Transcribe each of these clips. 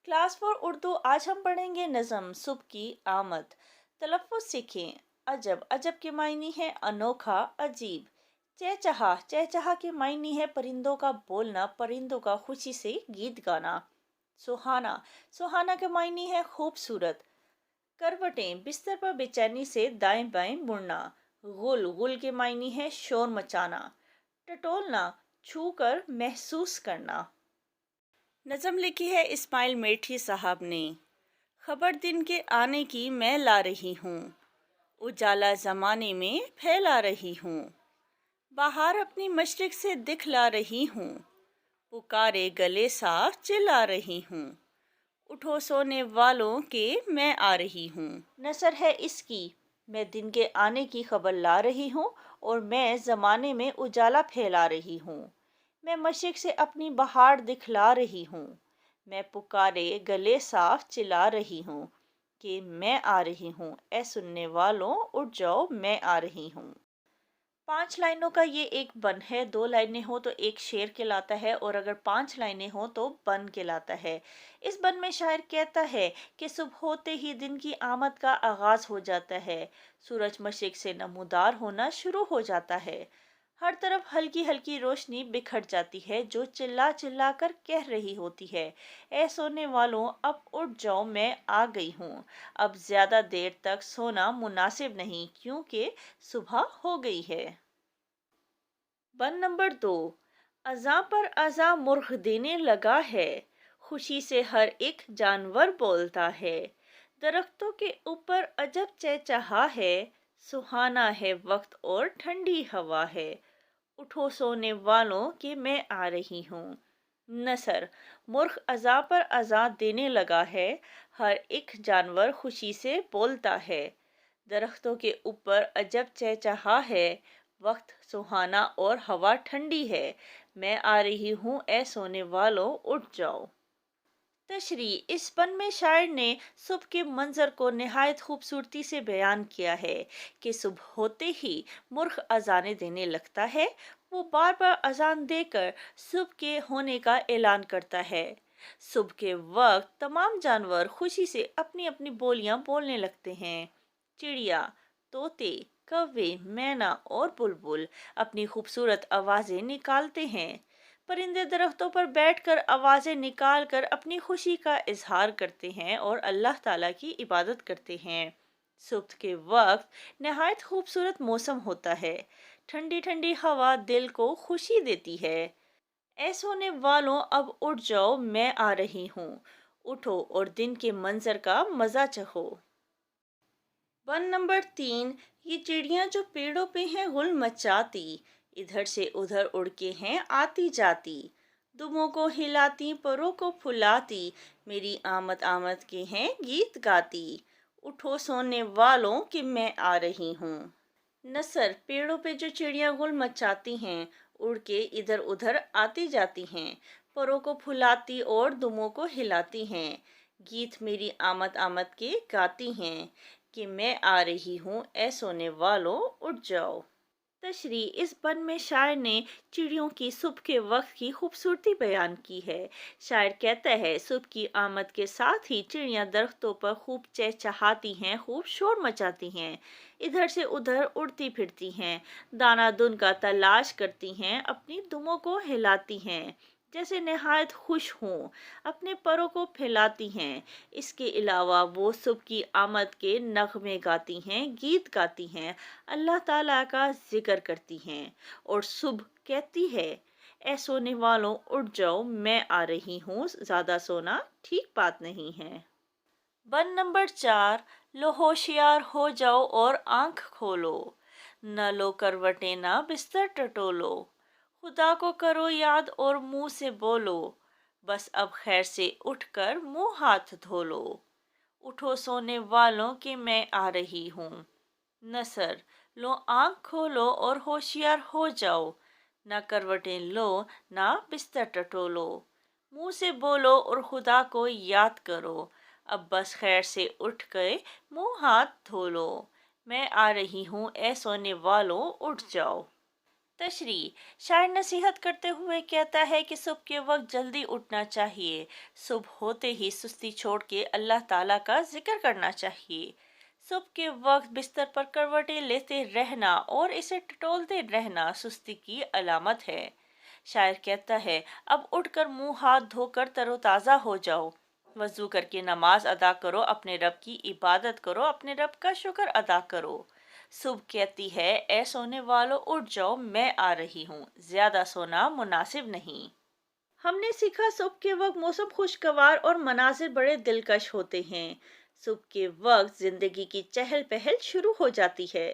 Class for Urdu. आज हम पढ़ेंगे नज़म सुबह की आमद। तलफ़्फ़ुज़ सीखें। अजब, अजब के मायने है अनोखा, अजीब। चहचहा, चहचहा के मायने है परिंदों का बोलना, परिंदों का खुशी से गीत गाना। सुहाना, सुहाना के मायने है खूबसूरत। करवटें, बिस्तर पर बेचैनी से दाएं बाएं मुड़ना। गुल, गुल के मायने है शोर मचाना। टटोलना, छू कर महसूस करना। नज़म लिखी है इस्माइल मेठी साहब ने। खबर दिन के आने की मैं ला रही हूँ, उजाला ज़माने में फैला रही हूँ। बाहर अपनी मशरिक से दिखला रही हूँ, पुकारे गले साफ चिल्ला रही हूँ। उठो सोने वालों के मैं आ रही हूँ। नसर है इसकी, मैं दिन के आने की खबर ला रही हूँ और मैं ज़माने में उजाला फैला रही हूँ। मैं मशरिक से अपनी बहार दिखला रही हूँ, मैं पुकारे गले साफ चिल्ला रही हूँ कि मैं आ रही हूँ। ऐ सुनने वालों उठ जाओ, मैं आ रही हूँ। 5 लाइनों का ये एक बन है। 2 लाइनें हो तो एक शेर कहलाता है और अगर 5 लाइनें हो तो बन कहलाता है। इस बन में शायर कहता है कि सुबह होते ही दिन की आमद का आगाज हो जाता है, सूरज मशरिक से नमूदार होना शुरू हो जाता है। हर तरफ हल्की हल्की रोशनी बिखर जाती है जो चिल्ला चिल्ला कर कह रही होती है, ऐ सोने वालों अब उठ जाओ, मैं आ गई हूँ। अब ज्यादा देर तक सोना मुनासिब नहीं क्योंकि सुबह हो गई है। बन नंबर 2। अज़ां पर अज़ां मुर्ख देने लगा है, खुशी से हर एक जानवर बोलता है। दरख्तों के ऊपर अजब चहचहा है, सुहाना है वक्त और ठंडी हवा है। उठो सोने वालों के मैं आ रही हूँ। नसर, मुर्ख अज़ां पर अज़ां देने लगा है, हर एक जानवर खुशी से बोलता है। दरख्तों के ऊपर अजब चहचहा है, वक्त सुहाना और हवा ठंडी है। मैं आ रही हूँ, ऐ सोने वालों उठ जाओ। तशरी, इस बन में शायर ने सुबह के मंजर को निहायत खूबसूरती से बयान किया है कि सुबह होते ही मुर्ख अजाने देने लगता है। वो बार बार अजान देकर सुबह के होने का ऐलान करता है। सुबह के वक्त तमाम जानवर खुशी से अपनी अपनी बोलियां बोलने लगते हैं। चिड़िया, तोते, कौवे, मैना और बुलबुल अपनी खूबसूरत आवाज़ें निकालते हैं। परिंदे दरख्तों पर बैठकर आवाज़ें निकाल कर अपनी खुशी का इजहार करते हैं और अल्लाह ताला की इबादत करते हैं। सुबह के वक्त नहायत खूबसूरत मौसम होता है। ठंडी ठंडी हवा दिल को खुशी देती है। ऐ सोने वालों अब उठ जाओ, मैं आ रही हूँ। उठो और दिन के मंजर का मज़ा चखो। One number 3। ये चिड़ियां जो पेड़ों पे हैं गुल मचाती, इधर से उधर उड़ के हैं आती जाती। दुमों को हिलाती, परों को फुलाती, मेरी आमद आमद के हैं गीत गाती। उठो सोने वालों कि मैं आ रही हूँ। नसर, पेड़ों पे जो चिड़ियां गुल मचाती हैं, उड़ के इधर उधर आती जाती हैं, परों को फुलाती और दुमों को हिलाती हैं, गीत मेरी आमद आमद के गाती हैं कि मैं आ रही हूँ, ऐ सोने वालों उठ जाओ। तशरी, इस बन में शायर ने चिड़ियों की सुबह के वक्त की खूबसूरती बयान की है। शायर कहता है सुबह की आमद के साथ ही चिड़ियां दरख्तों पर खूब चहचहाती हैं, खूब शोर मचाती हैं, इधर से उधर उड़ती फिरती हैं, दाना दुन का तलाश करती हैं, अपनी दुमों को हिलाती हैं जैसे नहायत खुश हों, अपने परों को फैलाती हैं। इसके अलावा वो सुबह की आमद के नगमे गाती हैं, गीत गाती हैं, अल्लाह ताला का जिक्र करती हैं और सुबह कहती है, ऐ सोने वालों उठ जाओ, मैं आ रही हूँ। ज़्यादा सोना ठीक बात नहीं है। बन नंबर 4। लो होशियार हो जाओ और आंख खोलो, न लो करवटें ना बिस्तर टटोलो। खुदा को करो याद और मुंह से बोलो, बस अब खैर से उठकर मुंह हाथ धो लो। उठो सोने वालों के मैं आ रही हूँ। नसर, लो आंख खोलो और होशियार हो जाओ, ना करवटें लो ना बिस्तर टटोलो। मुंह से बोलो और खुदा को याद करो, अब बस खैर से उठ गए मुंह हाथ धो लो। मैं आ रही हूँ, ऐ सोने वालों उठ जाओ। तशरीह। शायर नसीहत करते हुए कहता है कि सुबह के वक्त जल्दी उठना चाहिए। सुबह होते ही सुस्ती छोड़ के अल्लाह ताला का जिक्र करना चाहिए। सुबह के वक्त बिस्तर पर करवटें लेते रहना और इसे टटोलते रहना सुस्ती की अलामत है। शायर कहता है, अब उठकर मुंह हाथ धोकर तरोताज़ा हो जाओ। वजू करके नमाज अदा करो, अपने रब की इबादत करो, अपने रब का शुक्र अदा करो। सुबह कहती है, ऐ सोने वालों उठ जाओ, मैं आ रही हूँ, ज्यादा सोना मुनासिब नहीं। हमने सीखा सुबह के वक्त मौसम खुशगवार और मनाजिर बड़े दिलकश होते हैं। सुबह के वक्त जिंदगी की चहल पहल शुरू हो जाती है।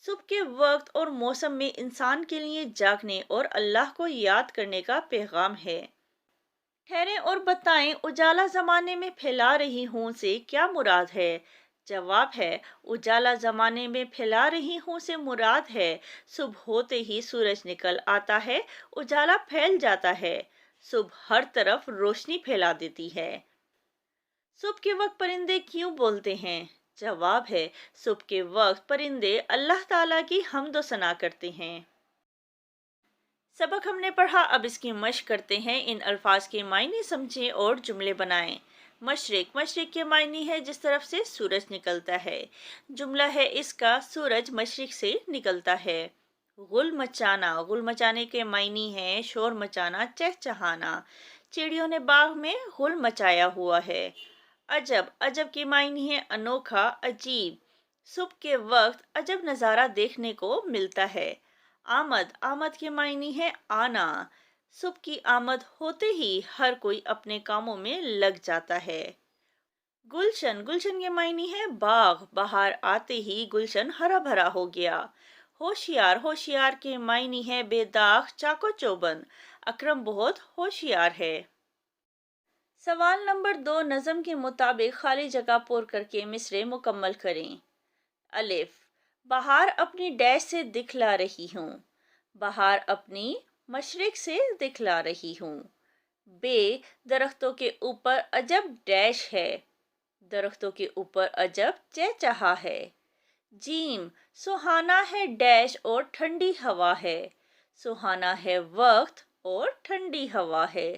सुबह के वक्त और मौसम में इंसान के लिए जागने और अल्लाह को याद करने का पैगाम है। ठहरें और बताएं, उजाला जमाने में फैला रही हूँ से क्या मुराद है? जवाब है, उजाला जमाने में फैला रही हूँ से मुराद है सुबह होते ही सूरज निकल आता है, उजाला फैल जाता है। सुबह हर तरफ रोशनी फैला देती है। सुबह के वक्त परिंदे क्यों बोलते हैं? जवाब है, सुबह के वक्त परिंदे अल्लाह ताला की हम्द सना करते हैं। सबक हमने पढ़ा, अब इसकी मशक करते हैं। इन अल्फाज के मायने समझें और जुमले बनाएं। मशरिक, मशरिक के मायने है जिस तरफ से सूरज निकलता है। जुमला है इसका, सूरज मशरिक से निकलता है। गुल मचाना, गुल मचाने के मायने है शोर मचाना, चहचहाना। चिड़ियों ने बाग में गुल मचाया हुआ है। अजब, अजब के मायने है अनोखा, अजीब। सुबह के वक्त अजब नज़ारा देखने को मिलता है। आमद, आमद के मायने है आना। सुबह की आमद होते ही हर कोई अपने कामों में लग जाता है। गुलशन, गुलशन के मायने है बाग। बाहर आते ही गुलशन हरा भरा हो गया। होशियार, होशियार के मायने है बेदाग, चाको चौबंद। अकरम बहुत होशियार है। सवाल नंबर 2, नज़म के मुताबिक खाली जगह पुर करके मिसरे मुकम्मल करें। अलिफ, बाहर अपनी डैश से दिखला रही हूँ। बाहर अपनी मशरिक से दिखला रही हूँ। बे, दरख्तों के ऊपर अजब डैश है। दरख्तों के ऊपर अजब चहचहा है। जीम, सुहाना है डैश और ठंडी हवा है। सुहाना है वक्त और ठंडी हवा है।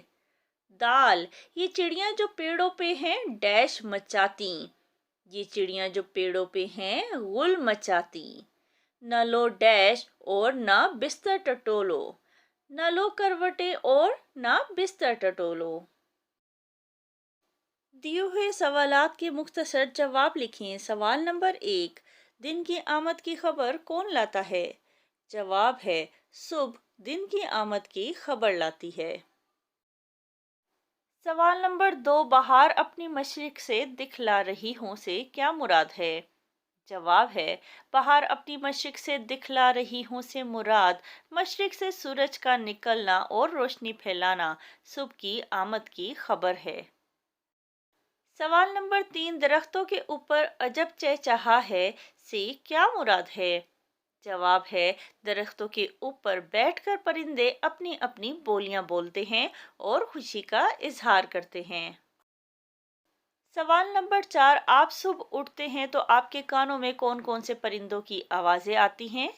दाल, ये चिड़ियां जो पेड़ों पे हैं डैश मचाती। ये चिड़ियां जो पेड़ों पे हैं गुल मचाती। न लो डैश और न बिस्तर टटोलो। न लो करवटे और न बिस्तर टटोलो। दिए हुए सवालात के मुख्तसर जवाब लिखें। सवाल नंबर 1, दिन की आमद की खबर कौन लाता है? जवाब है, सुबह दिन की आमद की खबर लाती है। सवाल नंबर 2, बाहर अपनी मशरिक से दिखला रही हूँ से क्या मुराद है? जवाब है, बाहर अपनी मशरिक से दिखला रही हूँ से मुराद मशरिक से सूरज का निकलना और रोशनी फैलाना सुबह की आमद की खबर है। सवाल नंबर 3, दरख्तों के ऊपर अजब चहचहा है से क्या मुराद है? जवाब है, दरख्तों के ऊपर बैठकर परिंदे अपनी अपनी बोलियां बोलते हैं और खुशी का इजहार करते हैं। सवाल नंबर 4, आप सुबह उठते हैं तो आपके कानों में कौन कौन से परिंदों की आवाज़ें आती हैं?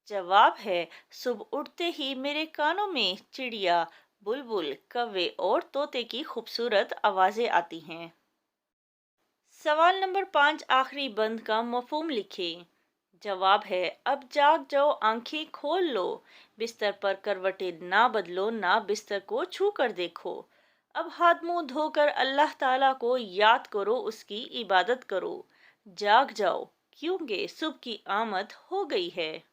जवाब है, सुबह उठते ही मेरे कानों में चिड़िया, बुलबुल, कौवे और तोते की खूबसूरत आवाज़ें आती हैं। सवाल नंबर 5, आखिरी बंद का मफहूम लिखें। जवाब है, अब जाग जाओ, आंखें खोल लो। बिस्तर पर करवटें ना बदलो, ना बिस्तर को छू कर देखो। अब हाथ मुंह धोकर अल्लाह ताला को याद करो, उसकी इबादत करो। जाग जाओ, क्योंकि सुबह की आमद हो गई है।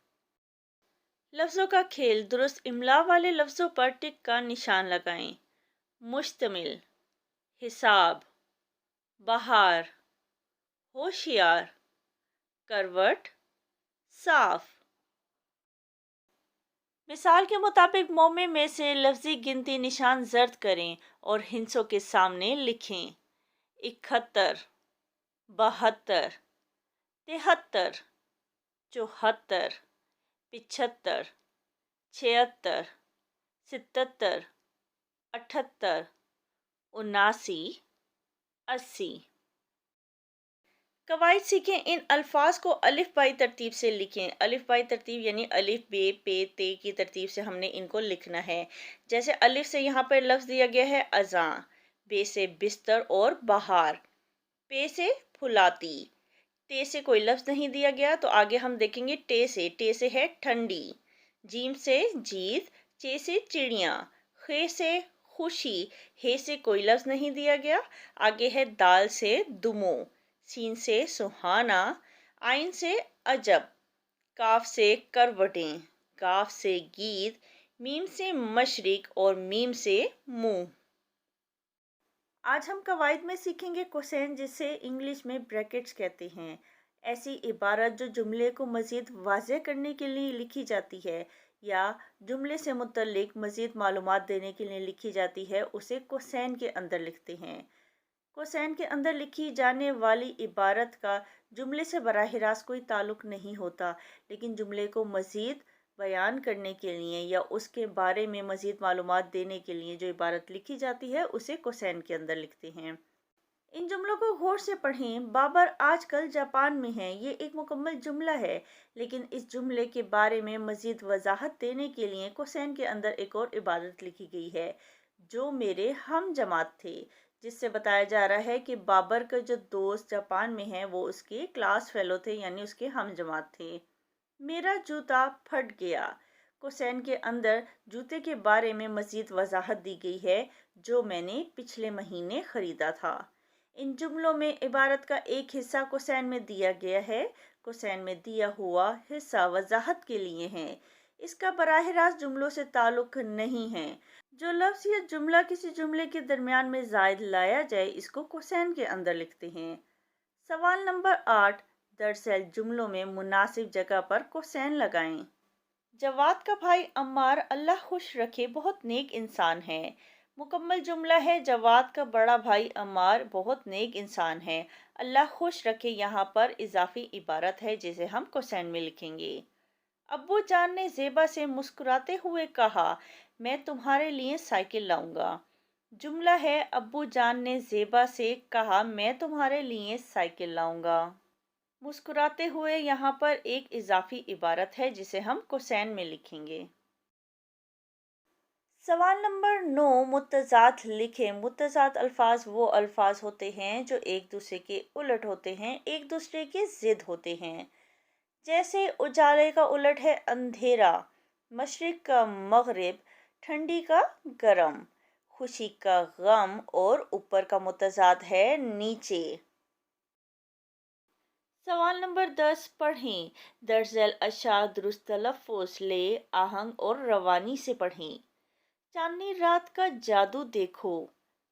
लफ्ज़ों का खेल, दुरुस्त इमला वाले लफ्ज़ों पर टिक का निशान लगाएं। मुश्तमिल, हिसाब, बहार, होशियार, करवट, साफ। मिसाल के मुताबिक मोमे में से लफ्जी गिनती निशान जर्द करें और हिंसों के सामने लिखें। 71, 72, 73, 74, 75, 76, 77, 78, 79, 80। قواعد سیکھیں، ان الفاظ کو الف بائی ترتیب سے لکھیں۔ الف بائی ترتیب یعنی الف بے پے تے کی ترتیب سے ہم نے ان کو لکھنا ہے۔ جیسے الف سے یہاں پر لفظ دیا گیا ہے اذاں، بے سے بستر اور بہار، پے سے پھلاتی، تے سے کوئی لفظ نہیں دیا گیا تو آگے ہم دیکھیں گے ٹے سے ہے ٹھنڈی، جیم سے جیت، چے سے چڑیاں، خے سے خوشی، ہے سے کوئی لفظ نہیں دیا گیا، آگے ہے دال سے دمو، سین سے سہانا، آئین سے عجب، کاف سے کروٹیں، کاف سے گیت، میم سے مشرق اور میم سے منہ۔ آج ہم قواعد میں سیکھیں گے کوسین، جسے انگلش میں بریکٹس کہتے ہیں۔ ایسی عبارت جو جملے کو مزید واضح کرنے کے لیے لکھی جاتی ہے یا جملے سے متعلق مزید معلومات دینے کے لیے لکھی جاتی ہے، اسے کوسین کے اندر لکھتے ہیں۔ کوسین کے اندر لکھی جانے والی عبارت کا جملے سے براہ راست کوئی تعلق نہیں ہوتا، لیکن جملے کو مزید بیان کرنے کے لیے یا اس کے بارے میں مزید معلومات دینے کے لیے جو عبارت لکھی جاتی ہے اسے کوسین کے اندر لکھتے ہیں۔ ان جملوں کو غور سے پڑھیں۔ بابر آج کل جاپان میں ہیں، یہ ایک مکمل جملہ ہے، لیکن اس جملے کے بارے میں مزید وضاحت دینے کے لیے کوسین کے اندر ایک اور عبارت لکھی گئی ہے، جو میرے ہم جماعت تھے، جس سے بتایا جا رہا ہے کہ بابر کا جو دوست جاپان میں ہے وہ اس کے کلاس فیلو تھے، یعنی اس کے ہم جماعت تھے۔ میرا جوتا پھٹ گیا۔ کوسین کے اندر جوتے کے بارے میں مزید وضاحت دی گئی ہے، جو میں نے پچھلے مہینے خریدا تھا۔ ان جملوں میں عبارت کا ایک حصہ کوسین میں دیا گیا ہے۔ کوسین میں دیا ہوا حصہ وضاحت کے لیے ہے، اس کا براہ راست جملوں سے تعلق نہیں ہے۔ جو لفظ یا جملہ کسی جملے کے درمیان میں زائد لایا جائے اس کو کوسین کے اندر لکھتے ہیں۔ سوال نمبر 8، درج ذیل جملوں میں مناسب جگہ پر کوسین لگائیں۔ جواد کا بھائی عمار اللہ خوش رکھے بہت نیک انسان ہے۔ مکمل جملہ ہے، جواد کا بڑا بھائی عمار بہت نیک انسان ہے۔ اللہ خوش رکھے یہاں پر اضافی عبارت ہے جسے ہم کوسین میں لکھیں گے۔ ابو جان نے زیبا سے مسکراتے ہوئے کہا، میں تمہارے لیے سائیکل لاؤں گا۔ جملہ ہے، ابو جان نے زیبا سے کہا میں تمہارے لیے سائیکل لاؤں گا۔ مسکراتے ہوئے یہاں پر ایک اضافی عبارت ہے جسے ہم کوسین میں لکھیں گے۔ سوال نمبر 9، متضاد لکھیں۔ متضاد الفاظ وہ الفاظ ہوتے ہیں جو ایک دوسرے کے الٹ ہوتے ہیں، ایک دوسرے کے ضد ہوتے ہیں۔ جیسے اجالے کا الٹ ہے اندھیرا، مشرق کا مغرب، ٹھنڈی کا گرم، خوشی کا غم اور اوپر کا متضاد ہے نیچے۔ سوال نمبر 10 پڑھیں۔ درج ذیل اشعار درست تلفظ، لے، آہنگ اور روانی سے پڑھیں۔ چاندنی رات کا جادو دیکھو،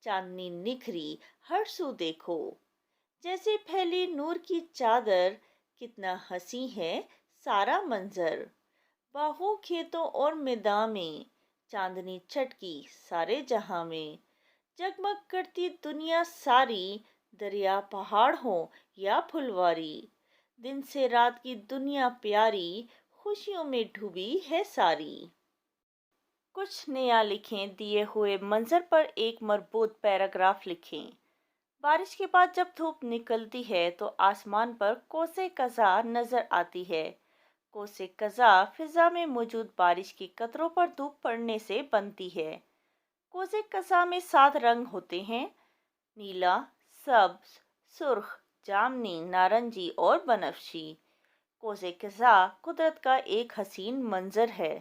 چاندنی نکھری ہر سو دیکھو، جیسے پھیلی نور کی چادر، کتنا حسیں ہے سارا منظر، باغوں کھیتوں اور میدان میں، چاندنی چٹکی سارے جہاں میں، جگمگ کرتی دنیا ساری، دریا پہاڑ ہوں یا پھلواری، دن سے رات کی دنیا پیاری، خوشیوں میں ڈوبی ہے ساری۔ کچھ نیا لکھیں۔ دیے ہوئے منظر پر ایک مربوط پیراگراف لکھیں۔ بارش کے بعد جب دھوپ نکلتی ہے تو آسمان پر قوس قزح نظر آتی ہے۔ قوس قزح فضا میں موجود بارش کے قطروں پر دھوپ پڑنے سے بنتی ہے۔ قوس قزح میں 7 رنگ ہوتے ہیں: نیلا، سبز، سرخ، جامنی، نارنجی اور بنفشی۔ قوس قزح قدرت کا ایک حسین منظر ہے۔